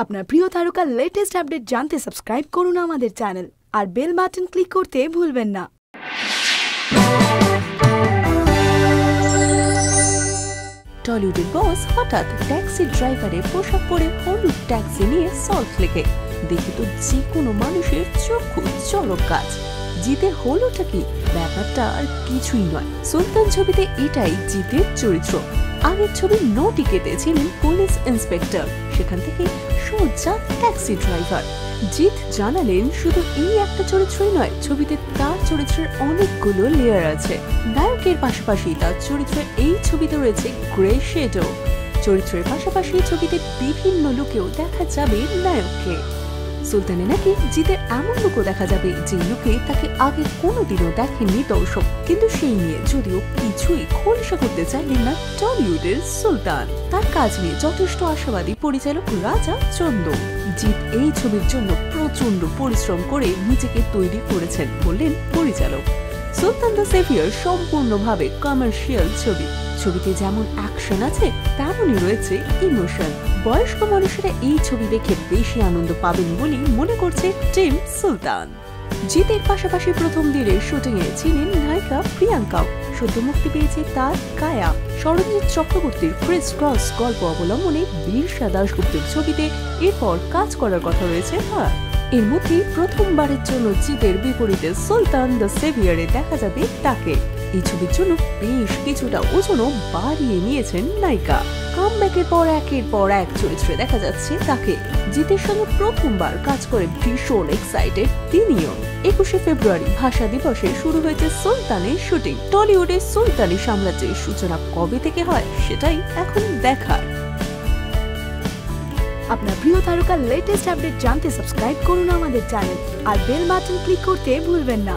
আপনার প্রিয় তারকার লেটেস্ট আপডেট জানতে সাবস্ক্রাইব করুন আমাদের চ্যানেল আর বেল বাটন ক্লিক করতে ভুলবেন না। টলিউডের বস হঠাৎ ট্যাক্সি ড্রাইভারের পোশাক পরে হলুদ ট্যাক্সি নিয়ে সল্ট লেকে দেখে তো যে কোনো মানুষের চক্ষু চড়ক গাছ। জিতের হলোটা কি? ব্যাপারটা আর কিছুই নয়, সুলতান ছবিতে এটাই জিতের চরিত্র। আগের ছবি নো টিকেতে ছিলেন পুলিশ ইন্সপেক্টর, সেখান থেকে সোজা ট্যাক্সি ড্রাইভার। জিত জানালেন শুধু এই একটা চরিত্রই নয়, ছবিতে তার চরিত্রের অনেকগুলো লেয়ার আছে। নায়কের পাশাপাশি তার চরিত্রের এই ছবিতে রয়েছে গ্রে শেডো। চরিত্রের পাশাপাশি ছবিতে বিভিন্ন লুকেও দেখা যাবে নায়ককে। সুলতানে নাকি জিতের এমন লুকও দেখা যাবে যে লুকে তাকে আগে কোনোদিনও দেখেননি দর্শক, কিন্তু সেই নিয়ে যদিও কিছুই খোলসা করতে চাইলেন না টলিউডের সুলতান। তার কাজ নিয়ে যথেষ্ট আশাবাদী পরিচালক রাজা চন্দন। জিত এই ছবির জন্য প্রচন্ড পরিশ্রম করে নিজেকে তৈরি করেছেন বললেন পরিচালক। সুলতান দ্য সেভিয়ার সম্পূর্ণভাবে কমার্শিয়াল ছবি। ছবিতে যেমন অ্যাকশন আছে তেমনই রয়েছে ইমোশন। বয়স্ক মানুষেরা এই ছবি দেখে বেশি আনন্দ পাবেন বলে মনে করছে টিম সুলতান। জিতের পাশাপাশি প্রথম দিনের শুটিং এ ছিলেন নায়িকা প্রিয়াঙ্কাও। সদ্য মুক্তি পেয়েছে তার কায়া। সরঞ্জিৎ চক্রবর্তীর ক্রিস ক্রস গল্প অবলম্বনে বীরসা দাশগুপ্তের ছবিতে এরপর কাজ করার কথা রয়েছে তার। এর মধ্যে প্রথমবারের জন্য জিতের বিপরীতে সুলতান দ্য সেভিয়ারে দেখা যাবে তাকে। এই ছবির জন্য বেশ কিছুটা ওজনও বাড়িয়ে নিয়েছেন নায়িকা। কামব্যাকের পর একের পর এক চরিত্রে দেখা যাচ্ছে তাকে। জিতের সঙ্গে প্রথমবার কাজ করে ভীষণ এক্সাইটেড তিনিও। 21শে ফেব্রুয়ারি ভাষা দিবসে শুরু হয়েছে সুলতানের শুটিং। টলিউডে সুলতানি সাম্রাজ্যের সূচনা কবে থেকে হয় সেটাই এখন দেখার। আপনার প্রিয় তারকার লেটেস্ট আপডেট জানতে সাবস্ক্রাইব করুন আমাদের চ্যানেল আর বেল বাটন ক্লিক করতে ভুলবেন না।